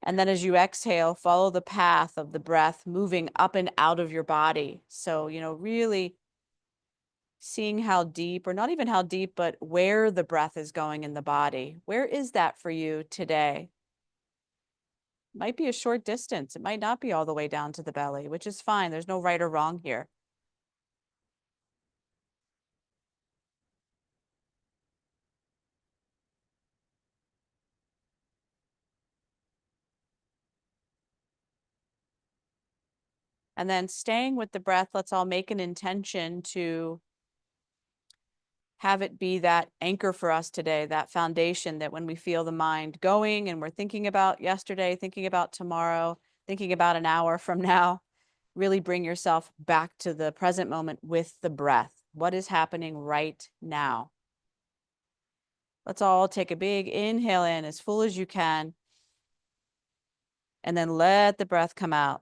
And then as you exhale, follow the path of the breath moving up and out of your body. So, really seeing how deep, or not even how deep, but where the breath is going in the body. Where is that for you today? Might be a short distance. It might not be all the way down to the belly, which is fine. There's no right or wrong here. And then staying with the breath, let's all make an intention to have it be that anchor for us today, that foundation, that when we feel the mind going and we're thinking about yesterday, thinking about tomorrow, thinking about an hour from now, really bring yourself back to the present moment with the breath. What is happening right now? Let's all take a big inhale in as full as you can, and then let the breath come out.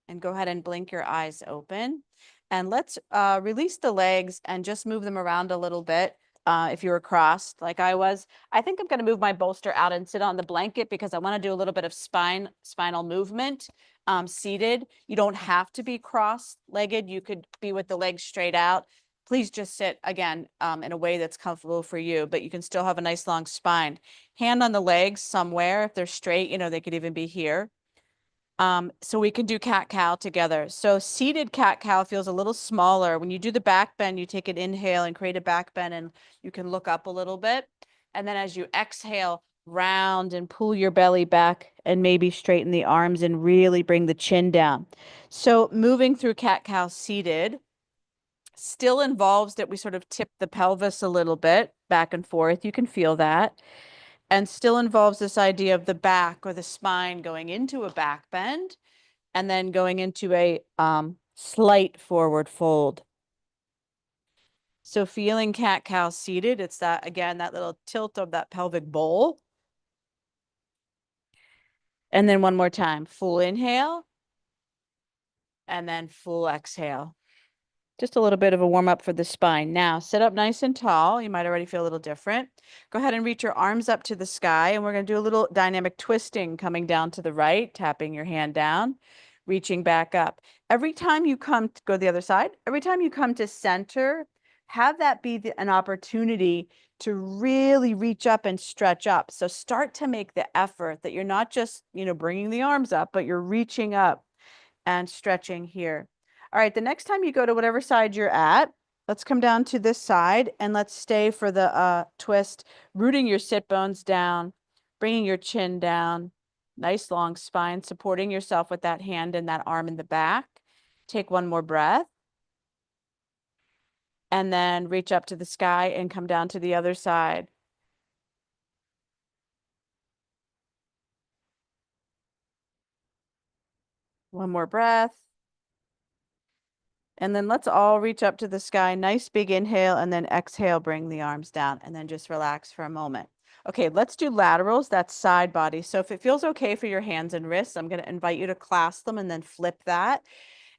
And go ahead and blink your eyes open. And let's release the legs and just move them around a little bit. If you're crossed like I was, I think I'm going to move my bolster out and sit on the blanket because I want to do a little bit of spinal movement seated. You don't have to be cross-legged. You could be with the legs straight out. Please just sit again in a way that's comfortable for you, but you can still have a nice long spine. Hand on the legs somewhere. If they're straight, they could even be here. So we can do cat-cow together. So seated cat-cow feels a little smaller. When you do the back bend, you take an inhale and create a back bend, and you can look up a little bit. And then as you exhale, round and pull your belly back and maybe straighten the arms and really bring the chin down. So moving through cat-cow seated still involves that we sort of tip the pelvis a little bit back and forth. You can feel that. And still involves this idea of the back or the spine going into a back bend and then going into a slight forward fold. So feeling cat-cow seated, it's that, again, that little tilt of that pelvic bowl. And then one more time, full inhale and then full exhale. Just a little bit of a warm up for the spine. Now, sit up nice and tall. You might already feel a little different. Go ahead and reach your arms up to the sky, and we're going to do a little dynamic twisting coming down to the right, tapping your hand down, reaching back up. Every time you come to go the other side, every time you come to center, have that be an opportunity to really reach up and stretch up. So start to make the effort that you're not just, bringing the arms up, but you're reaching up and stretching here. All right, the next time you go to whatever side you're at, let's come down to this side and let's stay for the twist, rooting your sit bones down, bringing your chin down, nice long spine, supporting yourself with that hand and that arm in the back. Take one more breath. And then reach up to the sky and come down to the other side. One more breath. And then let's all reach up to the sky. Nice big inhale, and then exhale, bring the arms down, and then just relax for a moment. Okay, let's do laterals. That's side body. So if it feels okay for your hands and wrists, I'm going to invite you to clasp them and then flip that.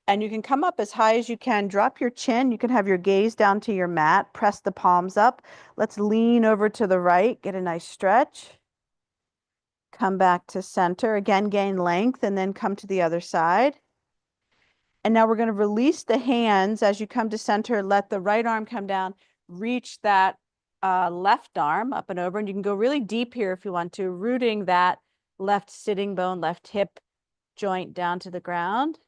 And you can come up as high as you can. Drop your chin. You can have your gaze down to your mat. Press the palms up. Let's lean over to the right. Get a nice stretch. Come back to center. Again, gain length, and then come to the other side. And now we're going to release the hands as you come to center. Let the right arm come down. Reach that left arm up and over. And you can go really deep here if you want to, rooting that left sitting bone, left hip joint down to the ground.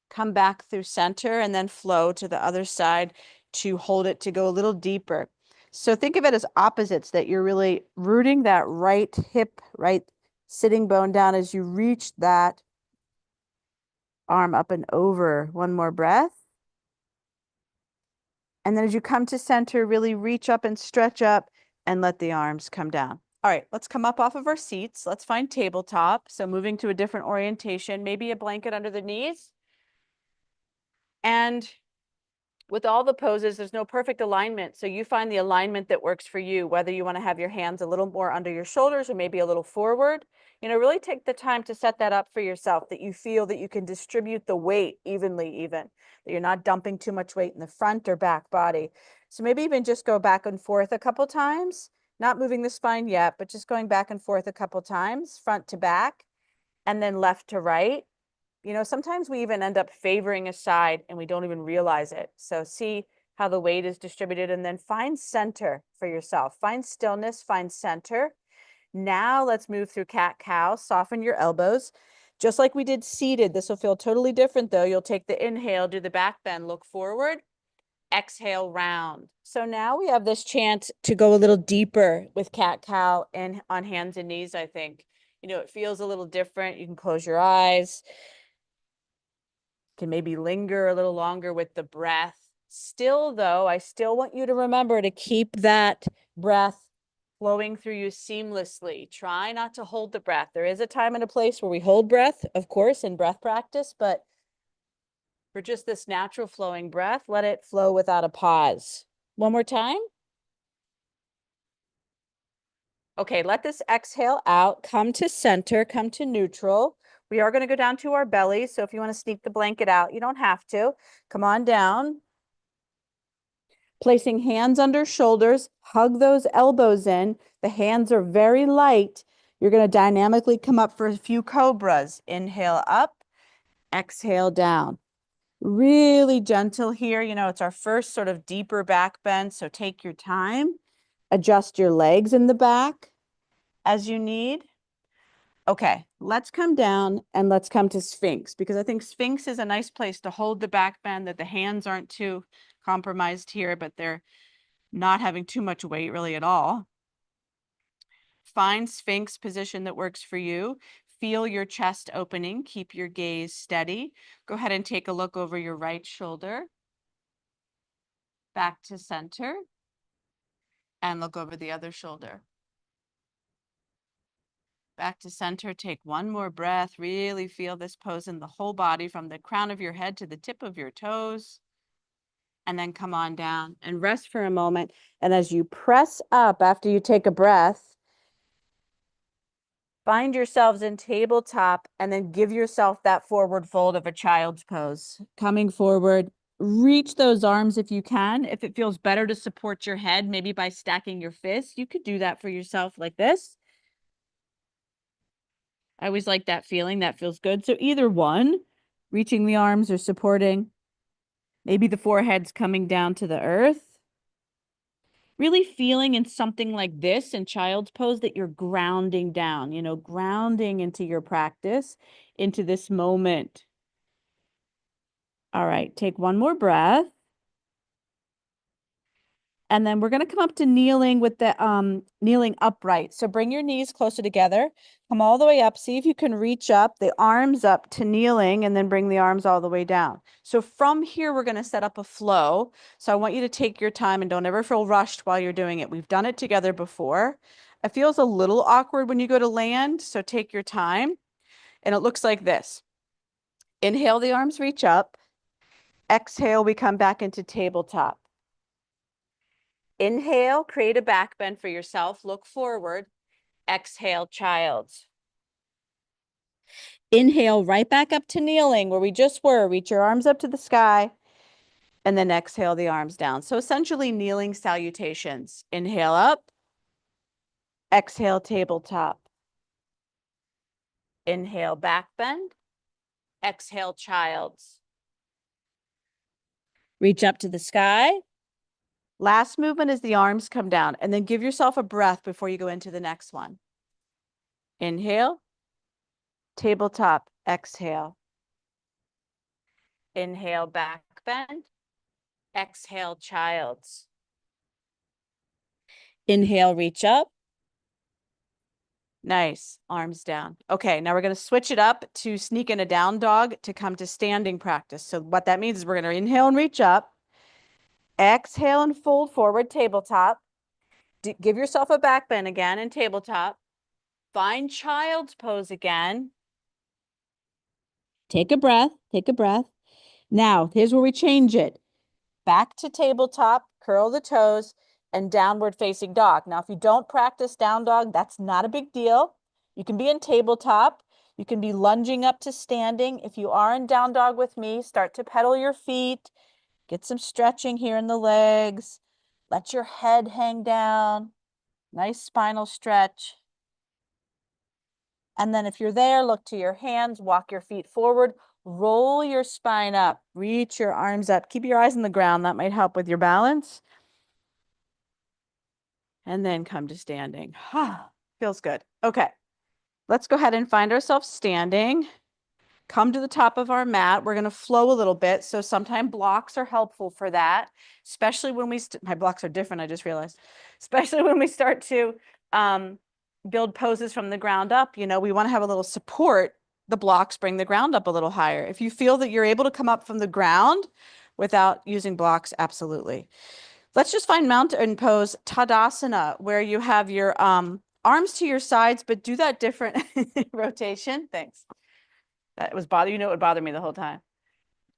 Come back through center and then flow to the other side to hold it to go a little deeper. So think of it as opposites, that you're really rooting that right hip, right sitting bone down as you reach that arm up and over. One more breath. And then as you come to center, really reach up and stretch up and let the arms come down. All right, let's come up off of our seats. Let's find tabletop. So moving to a different orientation, maybe a blanket under the knees. And with all the poses, there's no perfect alignment. So you find the alignment that works for you, whether you want to have your hands a little more under your shoulders or maybe a little forward. Really take the time to set that up for yourself, that you feel that you can distribute the weight evenly, that you're not dumping too much weight in the front or back body. So maybe even just go back and forth a couple times, Not moving the spine yet, but just going back and forth a couple times, front to back, and then left to right. You know, sometimes we even end up favoring a side and we don't even realize it. So see how the weight is distributed, and then find center for yourself. Find stillness, find center. Now let's move through cat-cow. Soften your elbows. Just like we did seated, this will feel totally different though. You'll take the inhale, do the back bend, look forward, exhale, round. So now we have this chance to go a little deeper with cat-cow and on hands and knees, I think. You know, it feels a little different. You can close your eyes. Can maybe linger a little longer with the breath. Still though, I still want you to remember to keep that breath flowing through you seamlessly. Try not to hold the breath. There is a time and a place where we hold breath, of course, in breath practice, but for just this natural flowing breath, let it flow without a pause. One more time. Okay, let this exhale out, come to center, come to neutral. We are going to go down to our belly. So if you want to sneak the blanket out, you don't have to. Come on down. Placing hands under shoulders, hug those elbows in. The hands are very light. You're going to dynamically come up for a few cobras. Inhale up, exhale down. Really gentle here. You know, it's our first sort of deeper back bend, so take your time. Adjust your legs in the back as you need. Okay, let's come down and let's come to Sphinx, because I think Sphinx is a nice place to hold the back bend, that the hands aren't too compromised here, but they're not having too much weight really at all. Find Sphinx position that works for you. Feel your chest opening. Keep your gaze steady. Go ahead and take a look over your right shoulder. Back to center. And look over the other shoulder. Back to center. Take one more breath. Really feel this pose in the whole body, from the crown of your head to the tip of your toes. And then come on down and rest for a moment. And as you press up after you take a breath, find yourselves in tabletop, and then give yourself that forward fold of a child's pose. Coming forward, reach those arms if you can. If it feels better to support your head, maybe by stacking your fists, you could do that for yourself like this. I always like that feeling. That feels good. So either one, reaching the arms or supporting. Maybe the forehead's coming down to the earth. Really feeling in something like this in child's pose that you're grounding down, you know, grounding into your practice, into this moment. All right, take one more breath. And then we're going to come up to kneeling with the kneeling upright. So bring your knees closer together. Come all the way up. See if you can reach up, the arms up to kneeling, and then bring the arms all the way down. So from here, we're going to set up a flow. So I want you to take your time and don't ever feel rushed while you're doing it. We've done it together before. It feels a little awkward when you go to land, so take your time. And it looks like this. Inhale, the arms reach up. Exhale, we come back into tabletop. Inhale, create a back bend for yourself. Look forward. Exhale, child's. Inhale, right back up to kneeling where we just were. Reach your arms up to the sky. And then exhale the arms down. So essentially kneeling salutations. Inhale up. Exhale, tabletop. Inhale, back bend. Exhale, child's. Reach up to the sky. Last movement is the arms come down, and then give yourself a breath before you go into the next one. Inhale, tabletop, exhale. Inhale, back bend. Exhale, child's. Inhale, reach up. Nice, arms down. Okay, now we're going to switch it up to sneak in a down dog to come to standing practice. So what that means is we're going to inhale and reach up. Exhale and fold forward, tabletop. Give yourself a back bend again in tabletop. Find child's pose again. Take a breath, take a breath. Now, here's where we change it. Back to tabletop, curl the toes, and downward facing dog. Now, if you don't practice down dog, that's not a big deal. You can be in tabletop. You can be lunging up to standing. If you are in down dog with me, start to pedal your feet. Get some stretching here in the legs. Let your head hang down. Nice spinal stretch. And then if you're there, look to your hands, walk your feet forward, roll your spine up, reach your arms up, keep your eyes on the ground. That might help with your balance. And then come to standing. Feels good. Okay. Let's go ahead and find ourselves standing. Come to the top of our mat. We're going to flow a little bit. So sometimes blocks are helpful for that, especially when my blocks are different, I just realized, especially when we start to build poses from the ground up. You know, we want to have a little support. The blocks bring the ground up a little higher. If you feel that you're able to come up from the ground without using blocks, absolutely. Let's just find mountain pose, Tadasana, where you have your arms to your sides, but do that different rotation. Thanks. That was you know, it would bother me the whole time.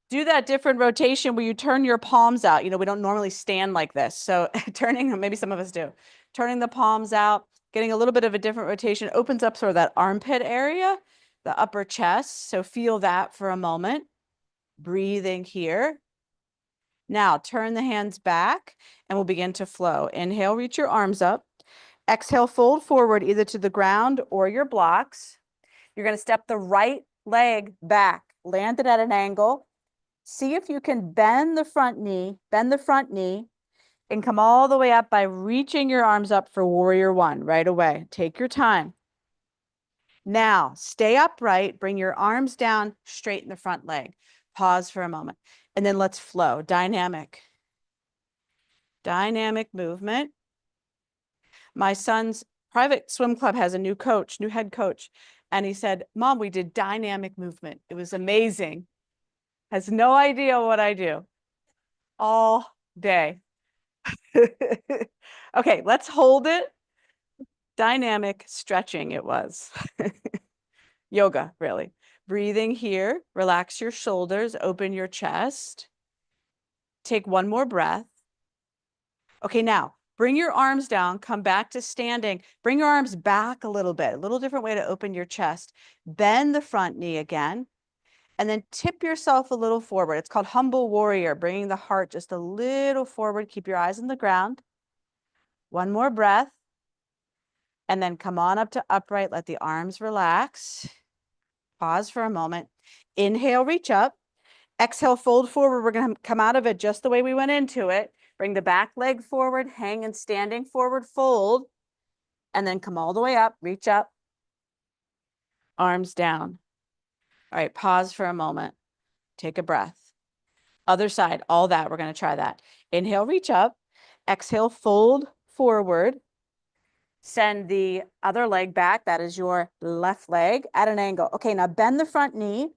Do that different rotation where you turn your palms out. You know, we don't normally stand like this. So turning, maybe some of us do, turning the palms out, getting a little bit of a different rotation opens up sort of that armpit area, the upper chest. So feel that for a moment. Breathing here. Now turn the hands back and we'll begin to flow. Inhale, reach your arms up. Exhale, fold forward either to the ground or your blocks. You're going to step the right leg back, land it at an angle. See if you can bend the front knee, and come all the way up by reaching your arms up for warrior one right away. Take your time. Now, stay upright, bring your arms down, straighten the front leg. Pause for a moment, and then let's flow. Dynamic movement. My son's private swim club has a new head coach, and he said, Mom, we did dynamic movement. It was amazing. Has no idea what I do all day. Okay, let's hold it. Dynamic stretching it was. Yoga, really. Breathing here, relax your shoulders, open your chest. Take one more breath. Okay, now bring your arms down, come back to standing. Bring your arms back a little bit, a little different way to open your chest. Bend the front knee again, and then tip yourself a little forward. It's called humble warrior, bringing the heart just a little forward. Keep your eyes on the ground. One more breath. And then come on up to upright. Let the arms relax. Pause for a moment. Inhale, reach up. Exhale, fold forward. We're going to come out of it just the way we went into it. Bring the back leg forward, hang and standing forward, fold. And then come all the way up, reach up. Arms down. All right, pause for a moment. Take a breath. Other side, all that. We're going to try that. Inhale, reach up. Exhale, fold forward. Send the other leg back. That is your left leg at an angle. Okay, now bend the front knee.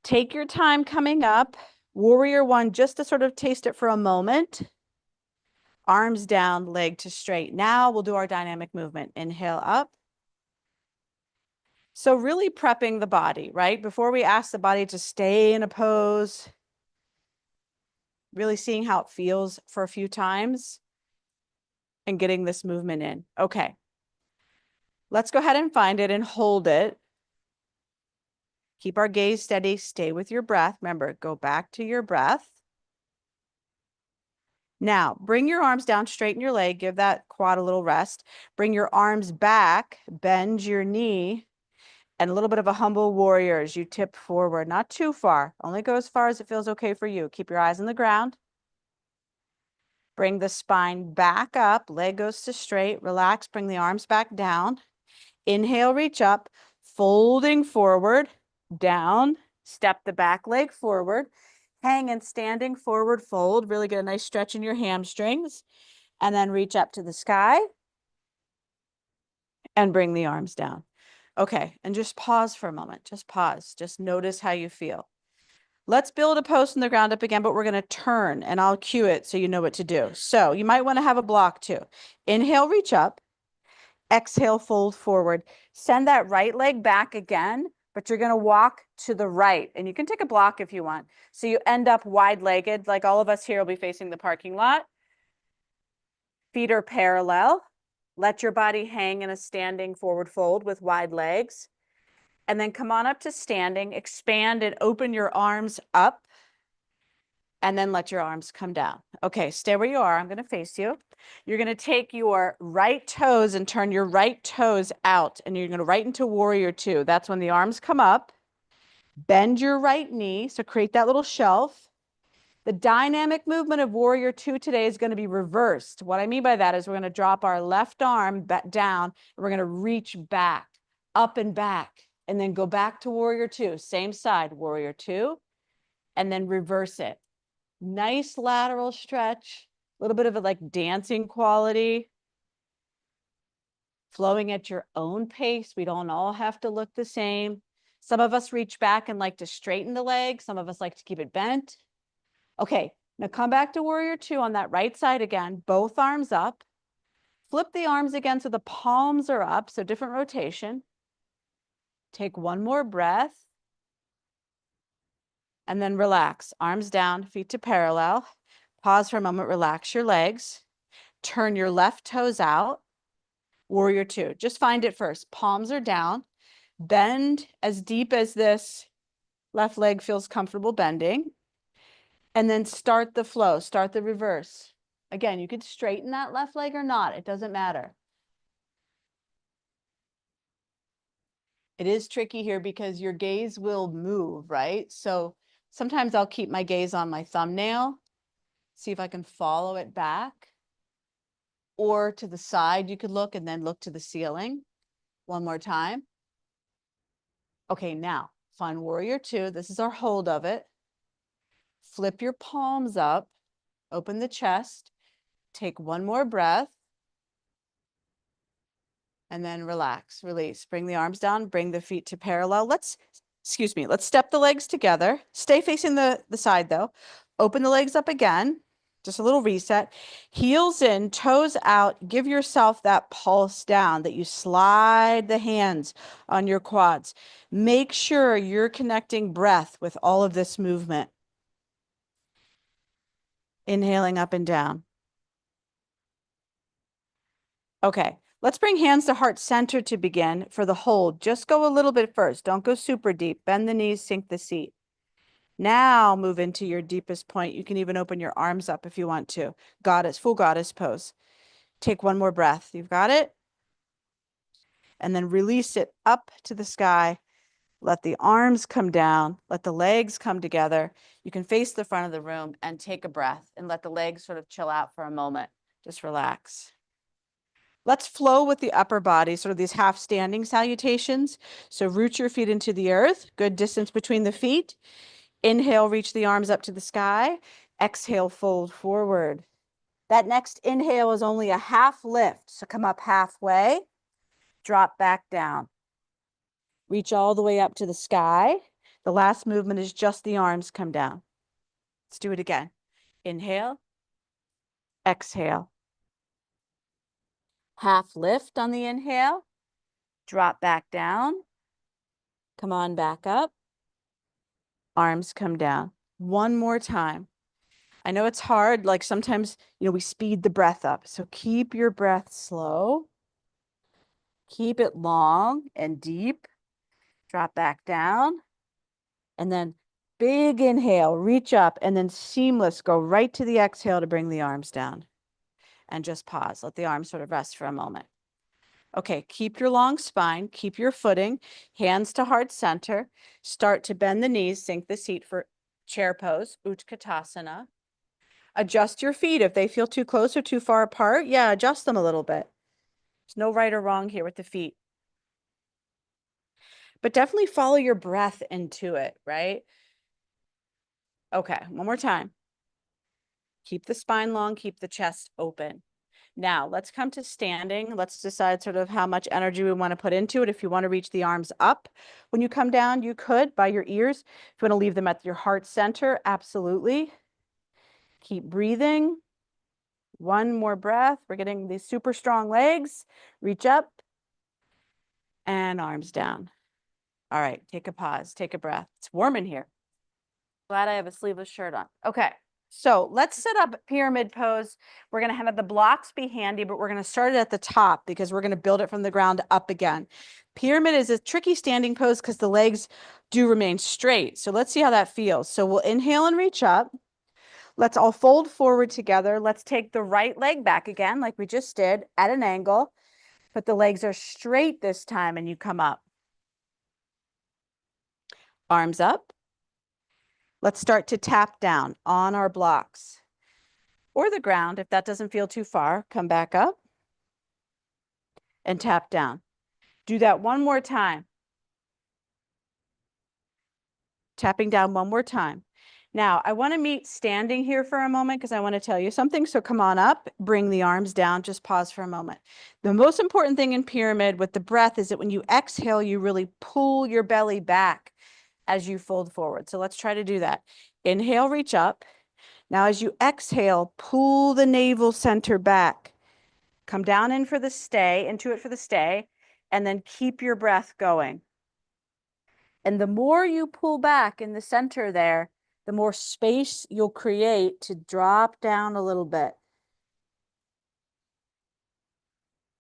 Take your time coming up. Warrior one, just to sort of taste it for a moment. Arms down, leg to straight. Now we'll do our dynamic movement. Inhale up. So really prepping the body, right? Before we ask the body to stay in a pose, really seeing how it feels for a few times and getting this movement in. Okay. Let's go ahead and find it and hold it. Keep our gaze steady. Stay with your breath. Remember, go back to your breath. Now, bring your arms down, straighten your leg. Give that quad a little rest. Bring your arms back, bend your knee, and a little bit of a humble warrior as you tip forward. Not too far. Only go as far as it feels okay for you. Keep your eyes on the ground. Bring the spine back up. Leg goes to straight. Relax. Bring the arms back down. Inhale, reach up. Folding forward, down. Step the back leg forward. Hang and standing forward fold. Really get a nice stretch in your hamstrings. And then reach up to the sky. And bring the arms down. Okay, and just pause for a moment. Just pause. Just notice how you feel. Let's build a pose from the ground up again, but we're going to turn, and I'll cue it so you know what to do. So you might want to have a block too. Inhale, reach up. Exhale, fold forward. Send that right leg back again, but you're going to walk to the right. And you can take a block if you want. So you end up wide-legged, like all of us here will be facing the parking lot. Feet are parallel. Let your body hang in a standing forward fold with wide legs. And then come on up to standing, expand and open your arms up. and then let your arms come down. Okay, stay where you are. I'm going to face you. You're going to take your right toes and turn your right toes out, and you're going to right into warrior two. That's when the arms come up. Bend your right knee, so create that little shelf. The dynamic movement of warrior two today is going to be reversed. What I mean by that is we're going to drop our left arm down, and we're going to reach back, up and back, and then go back to warrior two. Same side, warrior two, and then reverse it. Nice lateral stretch, a little bit of a like dancing quality. Flowing at your own pace. We don't all have to look the same. Some of us reach back and like to straighten the leg. Some of us like to keep it bent. Okay, now come back to warrior two on that right side again, both arms up. Flip the arms again so the palms are up, so different rotation. Take one more breath. And then relax, arms down, feet to parallel. Pause for a moment, relax your legs. Turn your left toes out. Warrior two, just find it first. Palms are down. Bend as deep as this left leg feels comfortable bending. And then start the flow, start the reverse. Again, you could straighten that left leg or not, it doesn't matter. It is tricky here because your gaze will move, right? So sometimes I'll keep my gaze on my thumbnail, see if I can follow it back. Or to the side, you could look and then look to the ceiling. One more time. Okay, now find warrior two. This is our hold of it. Flip your palms up, open the chest, take one more breath, and then relax, release. Bring the arms down, bring the feet to parallel. Let's step the legs together. Stay facing the side though. Open the legs up again, just a little reset. Heels in, toes out. Give yourself that pulse down, that you slide the hands on your quads. Make sure you're connecting breath with all of this movement. Inhaling up and down. Okay, let's bring hands to heart center to begin for the hold. Just go a little bit first. Don't go super deep. Bend the knees, sink the seat. Now move into your deepest point. You can even open your arms up if you want to. Goddess, full goddess pose. Take one more breath. You've got it. And then release it up to the sky. Let the arms come down. Let the legs come together. You can face the front of the room and take a breath and let the legs sort of chill out for a moment. Just relax. Let's flow with the upper body, sort of these half standing salutations. So root your feet into the earth, good distance between the feet. Inhale, reach the arms up to the sky. Exhale, fold forward. That next inhale is only a half lift. So come up halfway, drop back down. Reach all the way up to the sky. The last movement is just the arms come down. Let's do it again. Inhale, exhale. Half lift on the inhale, drop back down. Come on back up. Arms come down. One more time. I know it's hard, like sometimes, we speed the breath up. So keep your breath slow. Keep it long and deep. Drop back down. And then big inhale, reach up, and then seamless, go right to the exhale to bring the arms down. And just pause. Let the arms sort of rest for a moment. Okay, keep your long spine, keep your footing, hands to heart center. Start to bend the knees, sink the seat for chair pose, Utkatasana. Adjust your feet if they feel too close or too far apart. Yeah, adjust them a little bit. There's no right or wrong here with the feet. But definitely follow your breath into it, right? Okay, one more time. Keep the spine long, keep the chest open. Now, let's come to standing. Let's decide sort of how much energy we want to put into it. If you want to reach the arms up when you come down, you could by your ears. If you want to leave them at your heart center, absolutely. Keep breathing. One more breath. We're getting these super strong legs. Reach up and arms down. All right, take a pause, take a breath. It's warm in here. Glad I have a sleeveless shirt on. Okay. So let's set up pyramid pose. We're going to have the blocks be handy, but we're going to start it at the top because we're going to build it from the ground up again. Pyramid is a tricky standing pose because the legs do remain straight. So let's see how that feels. So we'll inhale and reach up. Let's all fold forward together. Let's take the right leg back again, like we just did, at an angle. But the legs are straight this time, and you come up. Arms up. Let's start to tap down on our blocks or the ground. If that doesn't feel too far, come back up and tap down. Do that one more time. Tapping down one more time. Now, I want to meet standing here for a moment because I want to tell you something. So come on up, bring the arms down, just pause for a moment. The most important thing in pyramid with the breath is that when you exhale, you really pull your belly back as you fold forward. So let's try to do that. Inhale, reach up. Now, as you exhale, pull the navel center back. Come down in for the stay, into it for the stay, and then keep your breath going. And the more you pull back in the center there, the more space you'll create to drop down a little bit.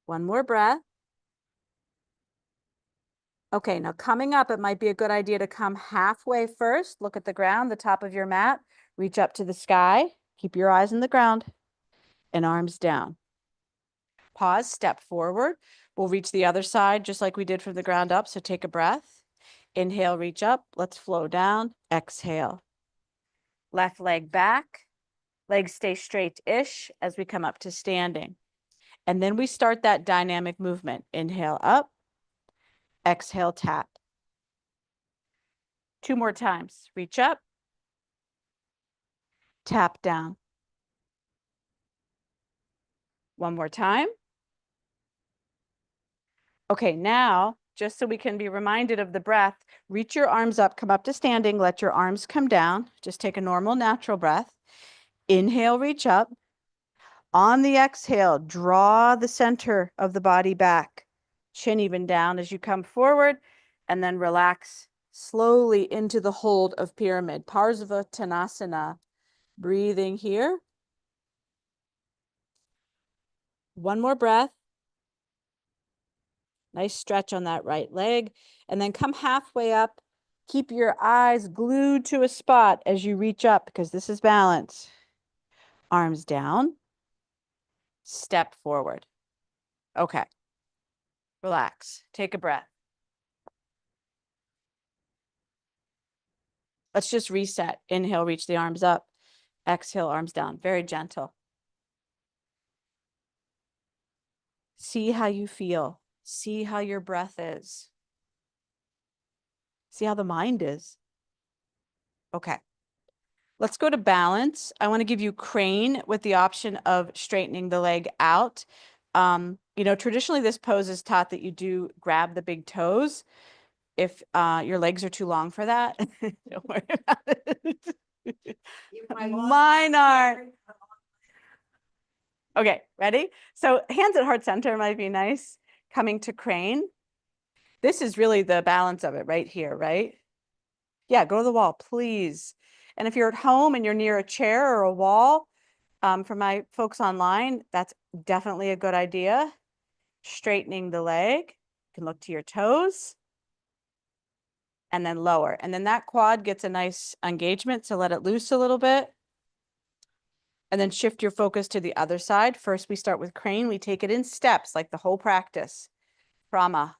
One more breath. Okay, now coming up, it might be a good idea to come halfway first. Look at the ground, the top of your mat. Reach up to the sky. Keep your eyes on the ground and arms down. Pause, step forward. We'll reach the other side just like we did from the ground up. So take a breath. Inhale, reach up. Let's flow down. Exhale. Left leg back. Legs stay straight-ish as we come up to standing. And then we start that dynamic movement. Inhale up. Exhale, tap. 2 more times. Reach up. Tap down. 1 more time. Okay, now, just so we can be reminded of the breath, reach your arms up, come up to standing, let your arms come down. Just take a normal, natural breath. Inhale, reach up. On the exhale, draw the center of the body back. Chin even down as you come forward, and then relax slowly into the hold of pyramid. Parsvottanasana. Breathing here. 1 more breath. Nice stretch on that right leg. And then come halfway up. Keep your eyes glued to a spot as you reach up because this is balance. Arms down. Step forward. Okay. Relax. Take a breath. Let's just reset. Inhale, reach the arms up. Exhale, arms down. Very gentle. See how you feel. See how your breath is. See how the mind is. Okay. Let's go to balance. I want to give you crane with the option of straightening the leg out. Traditionally this pose is taught that you do grab the big toes. If your legs are too long for that, don't worry about it. Mine are. Okay, ready? So hands at heart center might be nice. Coming to crane. This is really the balance of it right here, right? Yeah, go to the wall, please. And if you're at home and you're near a chair or a wall, for my folks online, that's definitely a good idea. Straightening the leg. You can look to your toes. And then lower. And then that quad gets a nice engagement, so let it loose a little bit. And then shift your focus to the other side. First, we start with crane. We take it in steps, like the whole practice. Prama.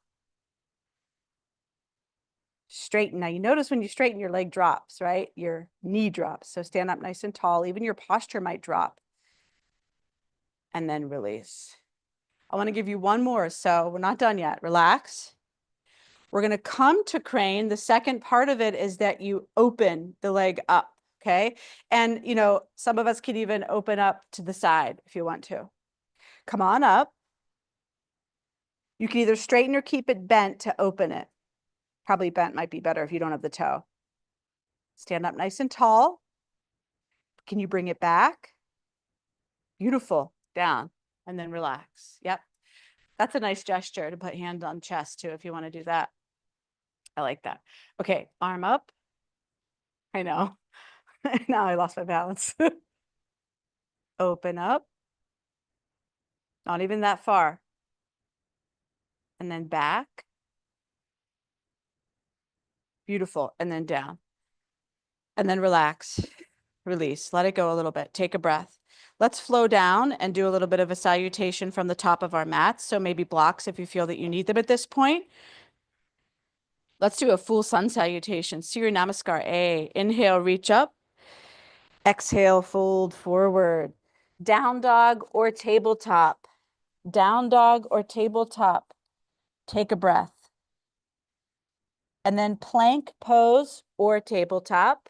Straighten. Now, you notice when you straighten, your leg drops, right? Your knee drops. So stand up nice and tall. Even your posture might drop. And then release. I want to give you one more. So we're not done yet. Relax. We're going to come to crane. The second part of it is that you open the leg up. Okay. And, some of us could even open up to the side if you want to. Come on up. You can either straighten or keep it bent to open it. Probably bent might be better if you don't have the toe. Stand up nice and tall. Can you bring it back? Beautiful. Down. And then relax. Yep. That's a nice gesture to put hand on chest too if you want to do that. I like that. Okay. Arm up. I know. Now I lost my balance. Open up. Not even that far. And then back. Beautiful. And then down. And then relax. release. Let it go a little bit. Take a breath. Let's flow down and do a little bit of a salutation from the top of our mats. So maybe blocks if you feel that you need them at this point. Let's do a full sun salutation. Surya Namaskar A. Inhale, reach up. Exhale, fold forward. Down dog or tabletop. Down dog or tabletop. Take a breath. And then plank pose or tabletop.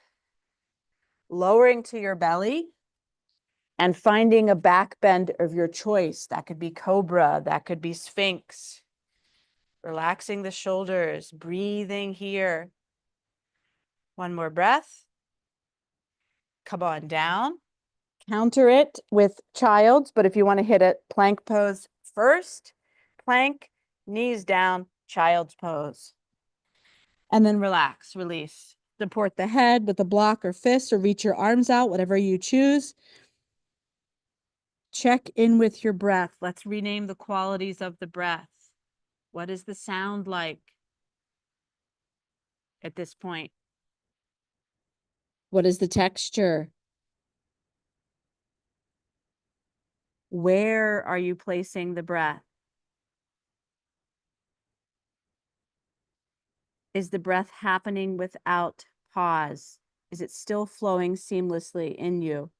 Lowering to your belly and finding a back bend of your choice. That could be cobra, that could be sphinx. Relaxing the shoulders, breathing here. One more breath. Come on down. Counter it with child's, but if you want to hit it, plank pose first. Plank, knees down, child's pose. And then relax, release. Support the head with a block or fist, or reach your arms out, whatever you choose. Check in with your breath. Let's rename the qualities of the breath. What is the sound like at this point? What is the texture? Where are you placing the breath? Is the breath happening without pause? Is it still flowing seamlessly in you?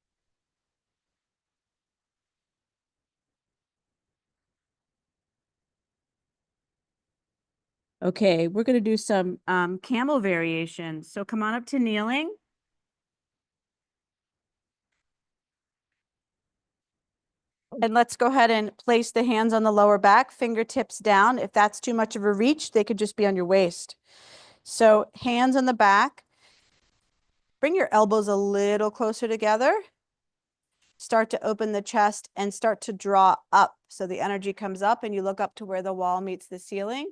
Okay, we're going to do some camel variations. So come on up to kneeling. And let's go ahead and place the hands on the lower back, fingertips down. If that's too much of a reach, they could just be on your waist. So hands on the back. Bring your elbows a little closer together. Start to open the chest and start to draw up. So the energy comes up and you look up to where the wall meets the ceiling.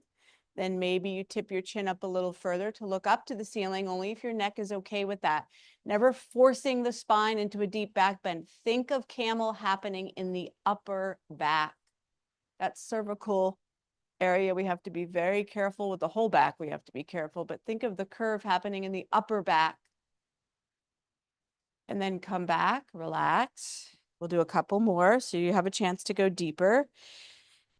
Then maybe you tip your chin up a little further to look up to the ceiling, only if your neck is okay with that. Never forcing the spine into a deep back bend. Think of camel happening in the upper back. That cervical area, we have to be very careful. With the whole back, we have to be careful. But think of the curve happening in the upper back. And then come back, relax. We'll do a couple more so you have a chance to go deeper.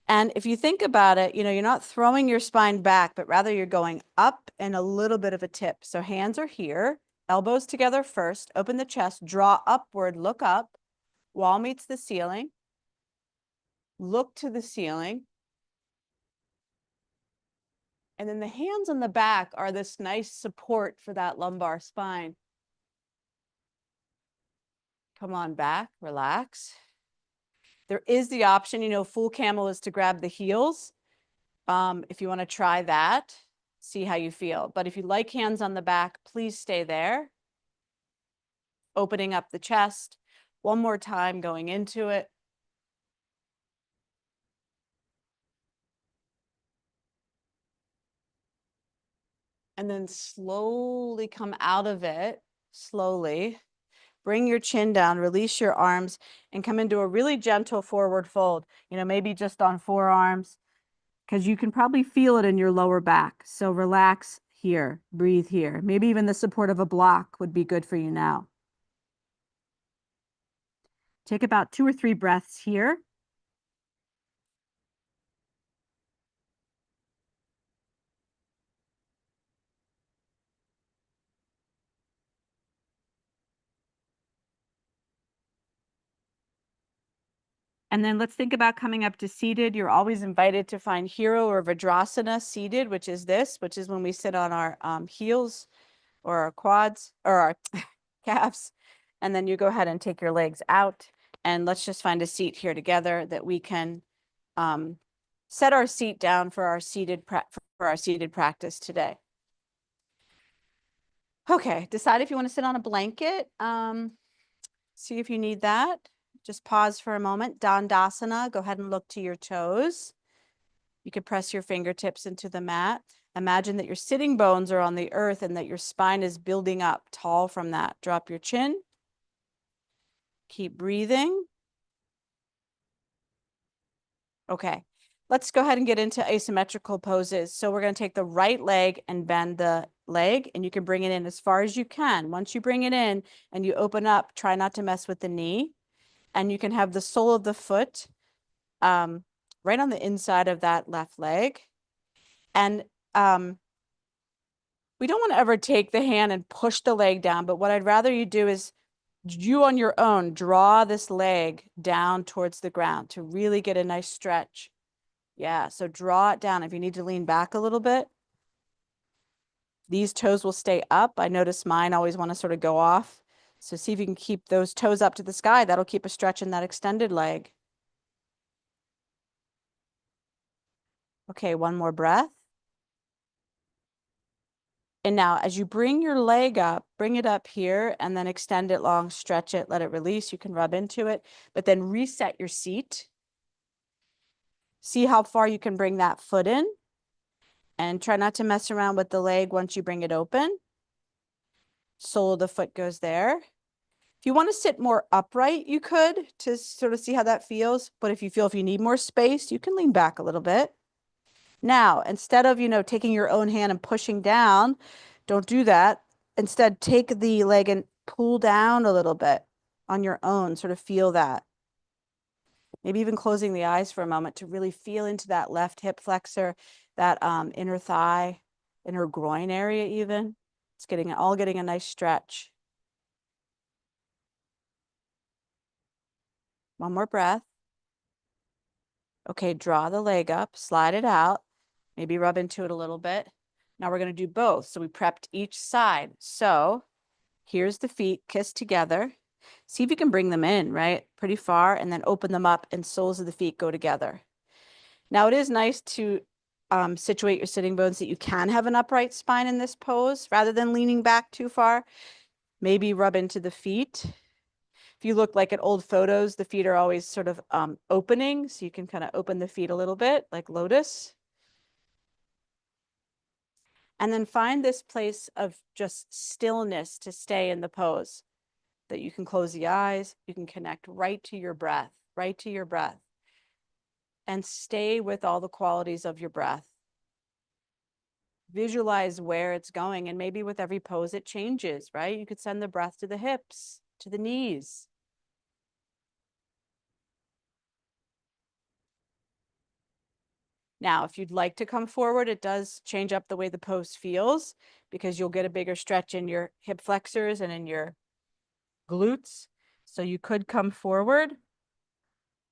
And if you think about it, you know, you're not throwing your spine back, but rather you're going up and a little bit of a tip. So hands are here, elbows together first, open the chest, draw upward, look up, wall meets the ceiling, look to the ceiling. And then the hands on the back are this nice support for that lumbar spine. Come on back, relax. There is the option, you know, full camel is to grab the heels. If you want to try that, see how you feel. But if you like hands on the back, please stay there. Opening up the chest. One more time, going into it. And then slowly come out of it, slowly. Bring your chin down, release your arms, and come into a really gentle forward fold. You know, maybe just on forearms, because you can probably feel it in your lower back. So relax here, breathe here. Maybe even the support of a block would be good for you now. Take about 2 or 3 breaths here. And then let's think about coming up to seated. You're always invited to find hero or Vajrasana seated, which is this, which is when we sit on our heels or our quads or our calves. And then you go ahead and take your legs out. And let's just find a seat here together that we can set our seat down for our seated practice today. Okay, decide if you want to sit on a blanket. See if you need that. Just pause for a moment. Dandasana, go ahead and look to your toes. You could press your fingertips into the mat. Imagine that your sitting bones are on the earth and that your spine is building up tall from that. Drop your chin. Keep breathing. Okay, let's go ahead and get into asymmetrical poses. So we're going to take the right leg and bend the leg, and you can bring it in as far as you can. Once you bring it in and you open up, try not to mess with the knee. And you can have the sole of the foot right on the inside of that left leg. And we don't want to ever take the hand and push the leg down, but what I'd rather you do is you on your own draw this leg down towards the ground to really get a nice stretch. Yeah, so draw it down. If you need to lean back a little bit, these toes will stay up. I notice mine always want to sort of go off. So see if you can keep those toes up to the sky. That'll keep a stretch in that extended leg. Okay, one more breath. And now as you bring your leg up, bring it up here and then extend it long, stretch it, let it release. You can rub into it, but then reset your seat. See how far you can bring that foot in and try not to mess around with the leg once you bring it open. Sole of the foot goes there. If you want to sit more upright, you could to sort of see how that feels. But if you need more space, you can lean back a little bit. Now, instead of, taking your own hand and pushing down, don't do that. Instead, take the leg and pull down a little bit on your own, sort of feel that. Maybe even closing the eyes for a moment to really feel into that left hip flexor, that inner thigh, inner groin area even. It's getting a nice stretch. One more breath. Okay, draw the leg up, slide it out, maybe rub into it a little bit. Now we're going to do both. So we prepped each side. So here's the feet kissed together. See if you can bring them in, right? Pretty far, and then open them up and soles of the feet go together. Now it is nice to situate your sitting bones so that you can have an upright spine in this pose rather than leaning back too far. Maybe rub into the feet. If you look like at old photos, the feet are always sort of opening, so you can kind of open the feet a little bit like lotus. And then find this place of just stillness to stay in the pose, that you can close the eyes, you can connect right to your breath, and stay with all the qualities of your breath. Visualize where it's going, and maybe with every pose it changes, right? You could send the breath to the hips, to the knees. Now, if you'd like to come forward, it does change up the way the pose feels because you'll get a bigger stretch in your hip flexors and in your glutes. So you could come forward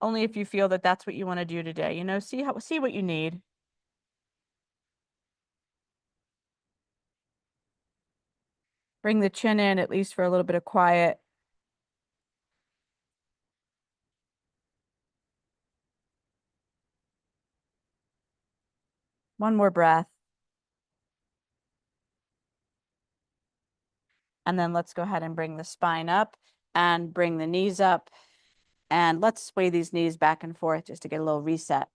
only if you feel that that's what you want to do today. See what you need. Bring the chin in at least for a little bit of quiet. One more breath. And then let's go ahead and bring the spine up and bring the knees up. And let's sway these knees back and forth just to get a little reset.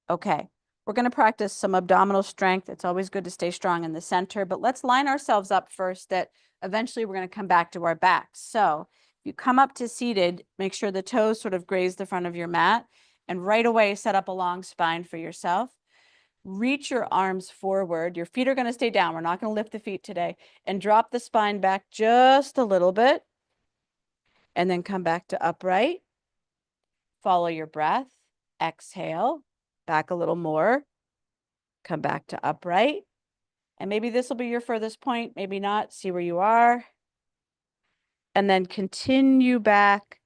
Okay, we're going to practice some abdominal strength. It's always good to stay strong in the center, but let's line ourselves up first that eventually we're going to come back to our backs. So if you come up to seated, make sure the toes sort of graze the front of your mat and right away set up a long spine for yourself. Reach your arms forward. Your feet are going to stay down. We're not going to lift the feet today. And drop the spine back just a little bit. And then come back to upright. Follow your breath. Exhale. Back a little more. Come back to upright. And maybe this will be your furthest point. Maybe not. See where you are. And then continue back.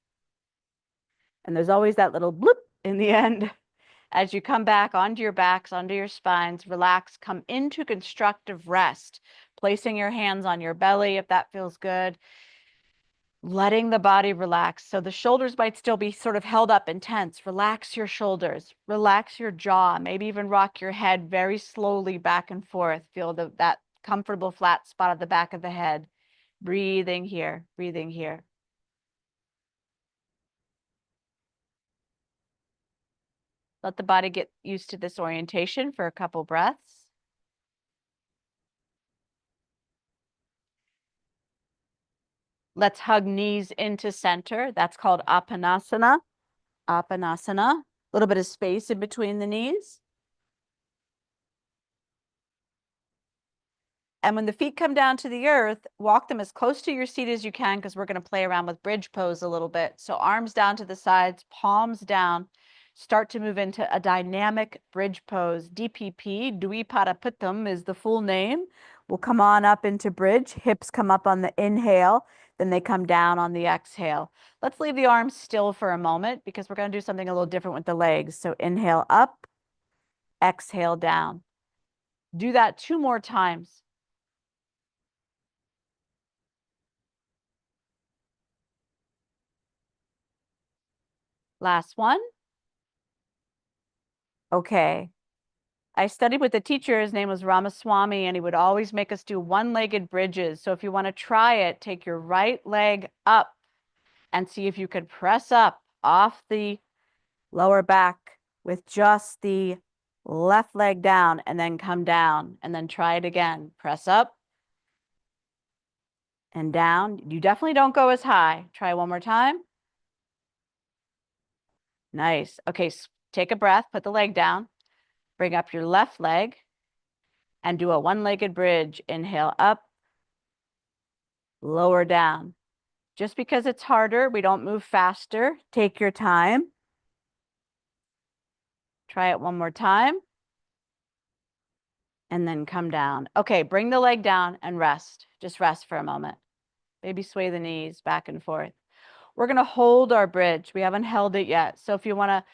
And there's always that little bloop in the end. As you come back onto your backs, onto your spines, relax, come into constructive rest, placing your hands on your belly if that feels good, letting the body relax. So the shoulders might still be sort of held up and tense. Relax your shoulders, relax your jaw, maybe even rock your head very slowly back and forth. Feel that comfortable flat spot at the back of the head. Breathing here, breathing here. Let the body get used to this orientation for a couple breaths. Let's hug knees into center. That's called Apanasana. Apanasana. A little bit of space in between the knees. And when the feet come down to the earth, walk them as close to your seat as you can, because we're going to play around with bridge pose a little bit. So arms down to the sides, palms down. Start to move into a dynamic bridge pose. DPP, Dvipadapitam, is the full name. We'll come on up into bridge. Hips come up on the inhale, then they come down on the exhale. Let's leave the arms still for a moment because we're going to do something a little different with the legs. So inhale up, exhale down. Do that 2 more times. Last one. Okay. I studied with a teacher. His name was Ramaswamy, and he would always make us do one-legged bridges. So if you want to try it, take your right leg up and see if you could press up off the lower back with just the left leg down, and then come down, and then try it again. Press up and down. You definitely don't go as high. Try one more time. Nice. Okay, take a breath, put the leg down, bring up your left leg, and do a one-legged bridge. Inhale up, lower down. Just because it's harder, we don't move faster. Take your time. Try it one more time. And then come down. Okay, bring the leg down and rest. Just rest for a moment. Maybe sway the knees back and forth. We're going to hold our bridge. We haven't held it yet. So if you want to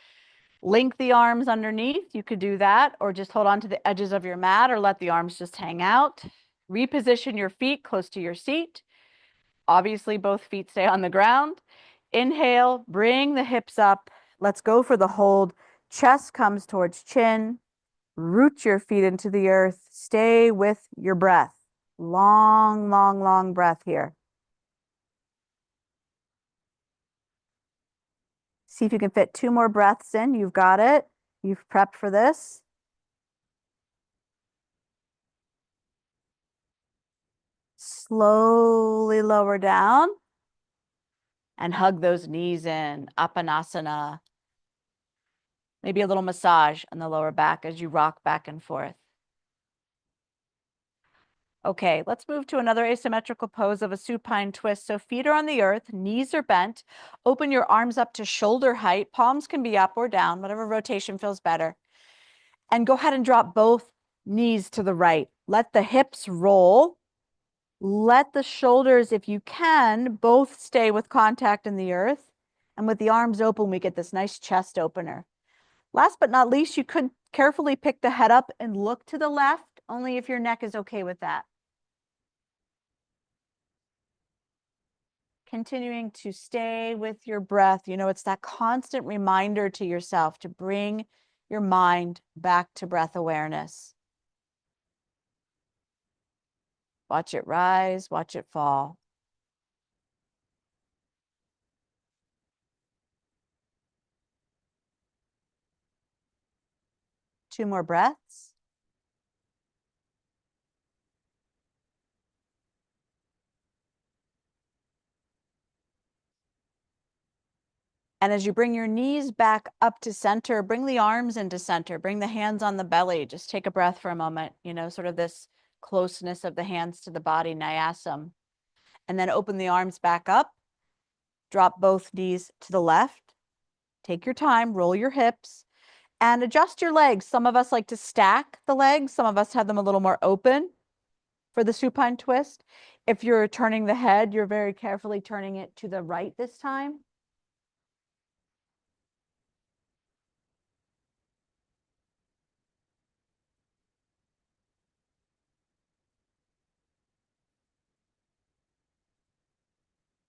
link the arms underneath, you could do that, or just hold on to the edges of your mat, or let the arms just hang out. Reposition your feet close to your seat. Obviously, both feet stay on the ground. Inhale, bring the hips up. Let's go for the hold. Chest comes towards chin. Root your feet into the earth. Stay with your breath. Long, long, long breath here. See if you can fit 2 more breaths in. You've got it. You've prepped for this. Slowly lower down and hug those knees in. Apanasana. Maybe a little massage on the lower back as you rock back and forth. Okay, let's move to another asymmetrical pose of a supine twist. So feet are on the earth, knees are bent. Open your arms up to shoulder height. Palms can be up or down, whatever rotation feels better. And go ahead and drop both knees to the right. Let the hips roll. Let the shoulders, if you can, both stay with contact in the earth. And with the arms open, we get this nice chest opener. Last but not least, you could carefully pick the head up and look to the left, only if your neck is okay with that. Continuing to stay with your breath. You know, it's that constant reminder to yourself to bring your mind back to breath awareness. Watch it rise, watch it fall. Two more breaths. And as you bring your knees back up to center, bring the arms into center, bring the hands on the belly. Just take a breath for a moment, you know, sort of this closeness of the hands to the body, nyasam. And then open the arms back up. Drop both knees to the left. Take your time, roll your hips, and adjust your legs. Some of us like to stack the legs. Some of us have them a little more open for the supine twist. If you're turning the head, you're very carefully turning it to the right this time.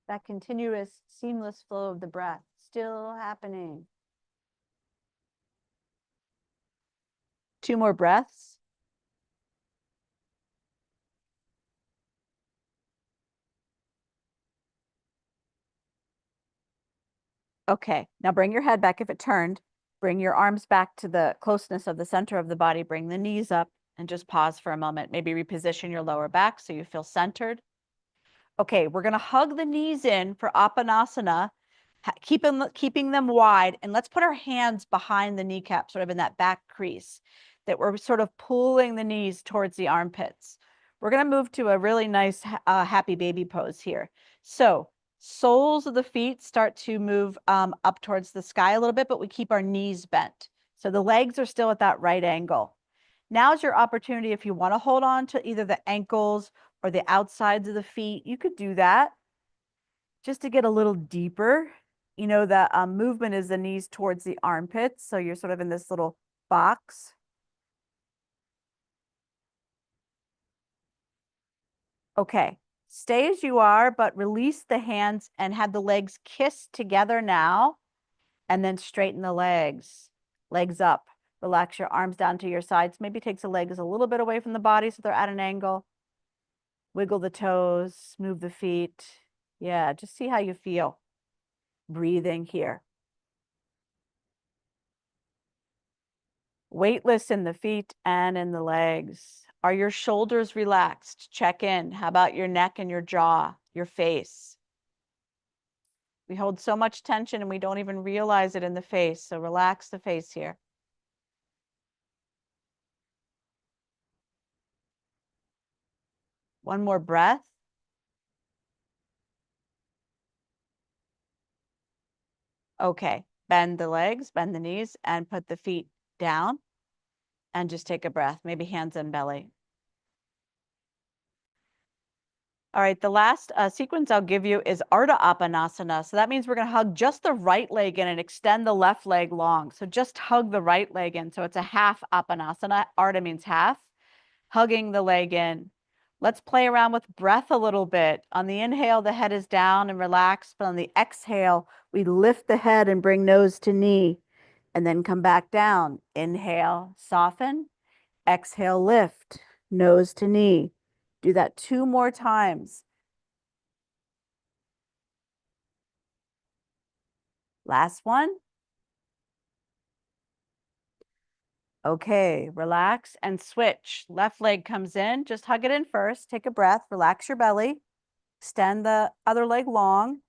That continuous, seamless flow of the breath still happening. 2 more breaths. Okay, now bring your head back if it turned. Bring your arms back to the closeness of the center of the body. Bring the knees up and just pause for a moment. Maybe reposition your lower back so you feel centered. Okay, we're going to hug the knees in for Apanasana, keeping them wide. And let's put our hands behind the kneecap, sort of in that back crease, that we're sort of pulling the knees towards the armpits. We're going to move to a really nice happy baby pose here. So soles of the feet start to move up towards the sky a little bit, but we keep our knees bent. So the legs are still at that right angle. Now's your opportunity if you want to hold on to either the ankles or the outsides of the feet, you could do that just to get a little deeper. You know, the movement is the knees towards the armpits. So you're sort of in this little box. Okay, stay as you are, but release the hands and have the legs kiss together now, and then straighten the legs. Legs up. Relax your arms down to your sides. Maybe takes the legs a little bit away from the body so they're at an angle. Wiggle the toes, move the feet. Yeah, just see how you feel. Breathing here. Weightless in the feet and in the legs. Are your shoulders relaxed? Check in. How about your neck and your jaw, your face? We hold so much tension and we don't even realize it in the face. So relax the face here. One more breath. Okay, bend the legs, bend the knees, and put the feet down. And just take a breath, maybe hands on belly. All right, the last sequence I'll give you is Ardha Apanasana. So that means we're going to hug just the right leg in and extend the left leg long. So just hug the right leg in. So it's a half Apanasana. Ardha means half. Hugging the leg in. Let's play around with breath a little bit. On the inhale, the head is down and relaxed. But on the exhale, we lift the head and bring nose to knee. And then come back down. Inhale, soften. Exhale, lift. Nose to knee. Do that 2 more times. Last one. Okay, relax and switch. Left leg comes in. Just hug it in first. Take a breath. Relax your belly. Extend the other leg long.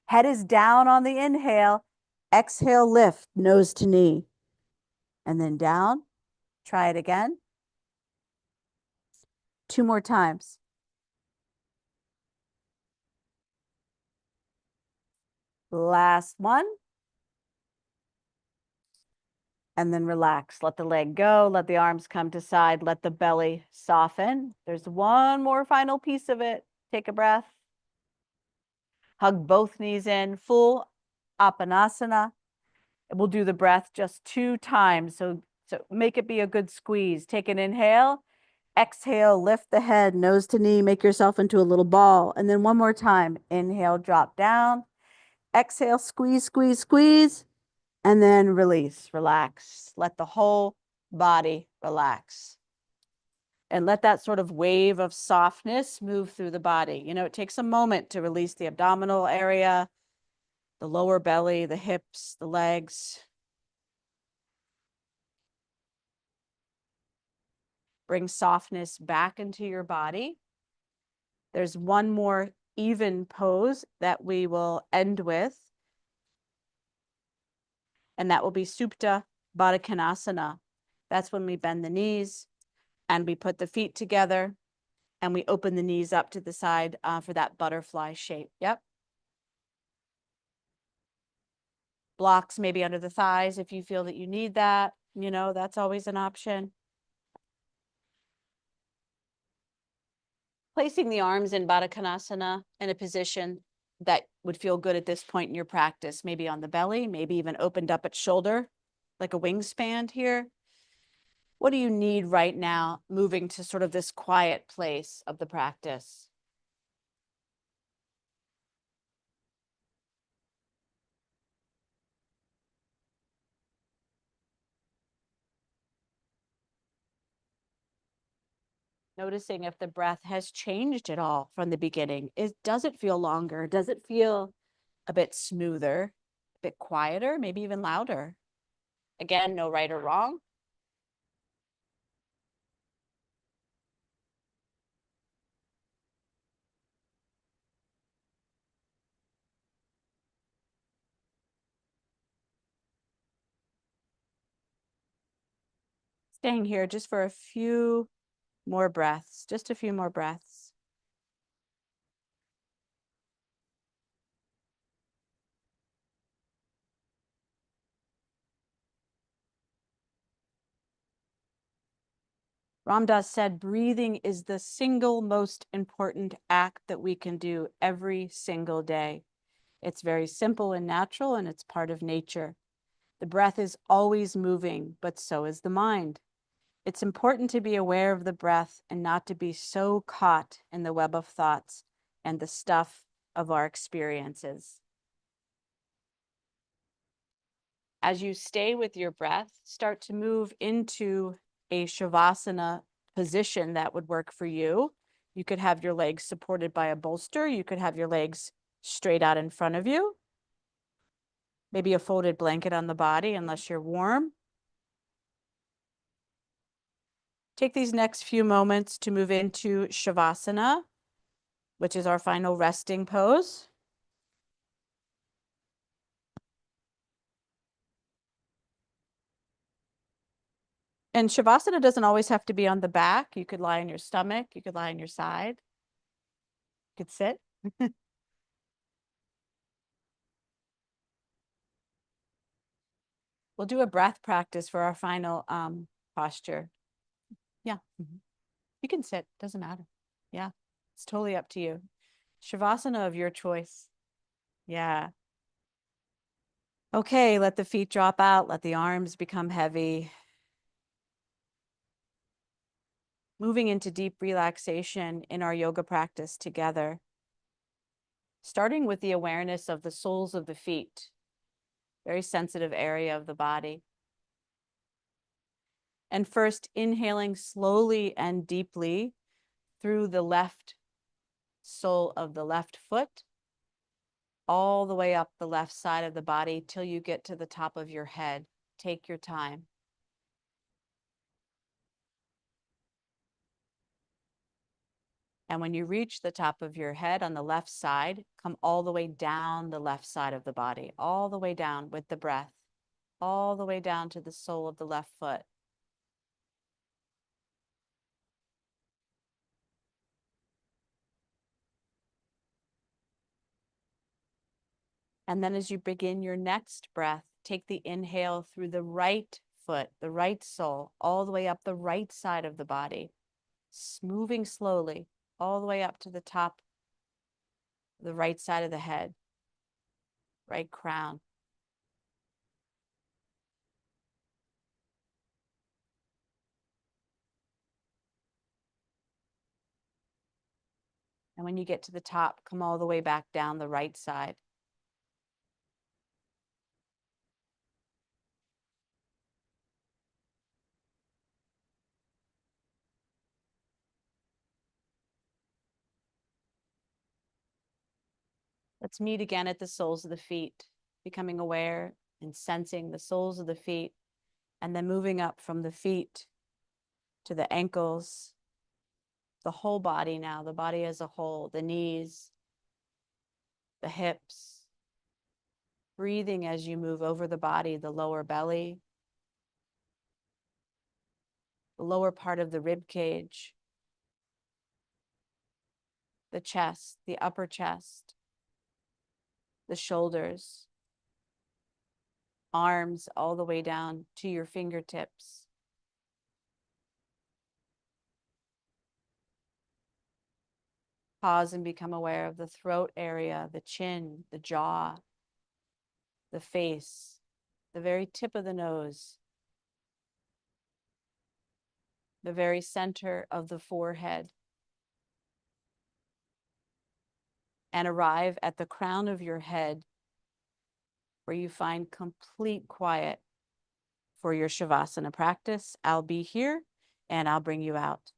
Head is down on the inhale. Exhale, lift, nose to knee. And then down. Try it again. 2 more times. Last one. And then relax. Let the leg go. Let the arms come to side. Let the belly soften. There's one more final piece of it. Take a breath. Hug both knees in. Full Apanasana. We'll do the breath just 2 times. So make it be a good squeeze. Take an inhale. Exhale, lift the head, nose to knee, make yourself into a little ball. And then one more time. Inhale, drop down. Exhale, squeeze, squeeze, squeeze. And then release, relax. Let the whole body relax. And let that sort of wave of softness move through the body. You know, it takes a moment to release the abdominal area, the lower belly, the hips, the legs. Bring softness back into your body. There's one more even pose that we will end with, and that will be Supta Baddha Konasana. That's when we bend the knees and we put the feet together and we open the knees up to the side for that butterfly shape. Yep. Blocks maybe under the thighs if you feel that you need that. You know, that's always an option. Placing the arms in Baddha Konasana in a position that would feel good at this point in your practice, maybe on the belly, maybe even opened up at shoulder, like a wingspan here. What do you need right now moving to sort of this quiet place of the practice? Noticing if the breath has changed at all from the beginning. Does it feel longer? Does it feel a bit smoother, a bit quieter, maybe even louder? Again, no right or wrong. Staying here just for a few More breaths, just a few more breaths. Ram Dass said, breathing is the single most important act that we can do every single day. It's very simple and natural, and it's part of nature. The breath is always moving, but so is the mind. It's important to be aware of the breath and not to be so caught in the web of thoughts and the stuff of our experiences. As you stay with your breath, start to move into a Shavasana position that would work for you. You could have your legs supported by a bolster. You could have your legs straight out in front of you. Maybe a folded blanket on the body, unless you're warm. Take these next few moments to move into Shavasana, which is our final resting pose. And Shavasana doesn't always have to be on the back. You could lie on your stomach. You could lie on your side. You could sit. We'll do a breath practice for our final posture. Yeah. You can sit, doesn't matter. Yeah, it's totally up to you. Shavasana of your choice. Yeah. Okay, let the feet drop out, let the arms become heavy. Moving into deep relaxation in our yoga practice together. Starting with the awareness of the soles of the feet, very sensitive area of the body. And first inhaling slowly and deeply through the left sole of the left foot, all the way up the left side of the body till you get to the top of your head. Take your time. And when you reach the top of your head on the left side, come all the way down the left side of the body, all the way down with the breath, all the way down to the sole of the left foot. And then as you begin your next breath, take the inhale through the right foot, the right sole, all the way up the right side of the body, moving slowly all the way up to the top, the right side of the head, right crown. And when you get to the top, come all the way back down the right side. Let's meet again at the soles of the feet, becoming aware and sensing the soles of the feet, and then moving up from the feet to the ankles, the whole body now, the body as a whole, the knees, the hips. Breathing as you move over the body, the lower belly, the lower part of the rib cage, the chest, the upper chest, the shoulders, arms all the way down to your fingertips. Pause and become aware of the throat area, the chin, the jaw, the face, the very tip of the nose, the very center of the forehead, and arrive at the crown of your head where you find complete quiet for your Shavasana practice. I'll be here and I'll bring you out.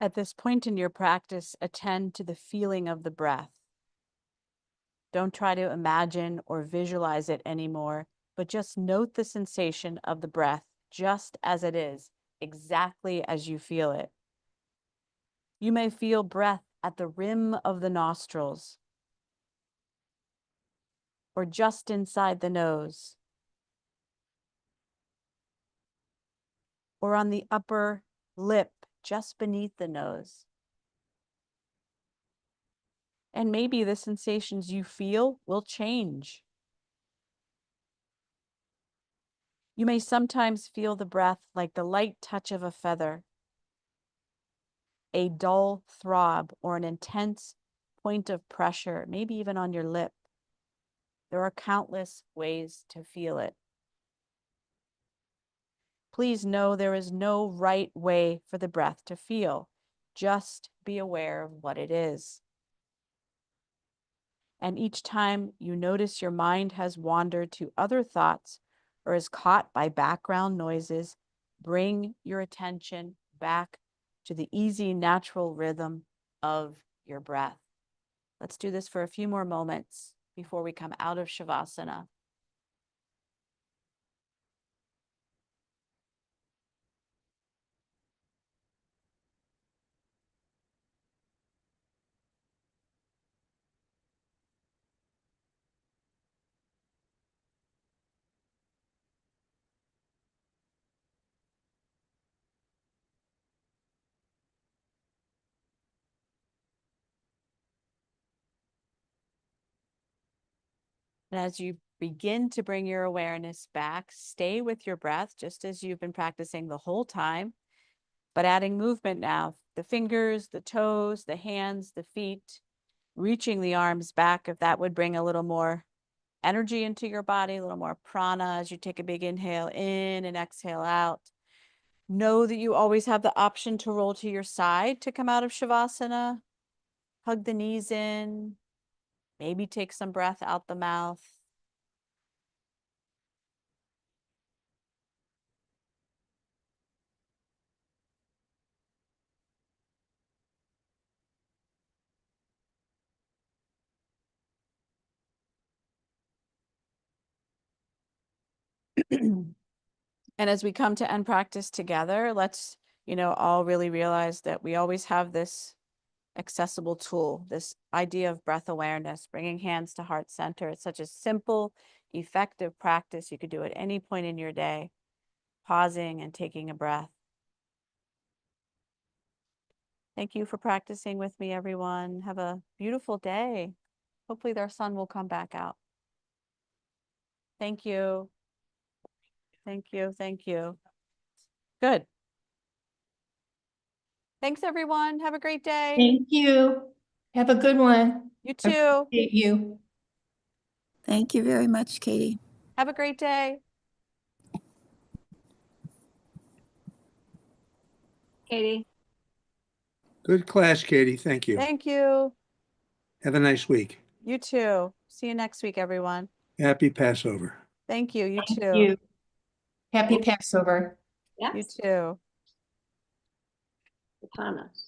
At this point in your practice, attend to the feeling of the breath. Don't try to imagine or visualize it anymore, but just note the sensation of the breath just as it is, exactly as you feel it. You may feel breath at the rim of the nostrils or just inside the nose or on the upper lip just beneath the nose. And maybe the sensations you feel will change. You may sometimes feel the breath like the light touch of a feather, a dull throb, or an intense point of pressure, maybe even on your lip. There are countless ways to feel it. Please know there is no right way for the breath to feel. Just be aware of what it is. And each time you notice your mind has wandered to other thoughts or is caught by background noises, bring your attention back to the easy, natural rhythm of your breath. Let's do this for a few more moments before we come out of Shavasana. And as you begin to bring your awareness back, stay with your breath just as you've been practicing the whole time, but adding movement now. The fingers, the toes, the hands, the feet, reaching the arms back if that would bring a little more energy into your body, a little more prana as you take a big inhale in and exhale out. Know that you always have the option to roll to your side to come out of Shavasana. Hug the knees in, maybe take some breath out the mouth. And as we come to end practice together, let's, all really realize that we always have this accessible tool, this idea of breath awareness, bringing hands to heart center. It's such a simple, effective practice. You could do it any point in your day, pausing and taking a breath. Thank you for practicing with me, everyone. Have a beautiful day. Hopefully their sun will come back out. Thank you. Thank you. Thank you. Good. Thanks, everyone. Have a great day. Thank you. Have a good one. You too. Appreciate you. Thank you very much, Katie. Have a great day. Katie. Good class, Katie. Thank you. Thank you. Have a nice week. You too. See you next week, everyone. Happy Passover. Thank you. You Thank too. you. Happy Passover. You too. Thomas.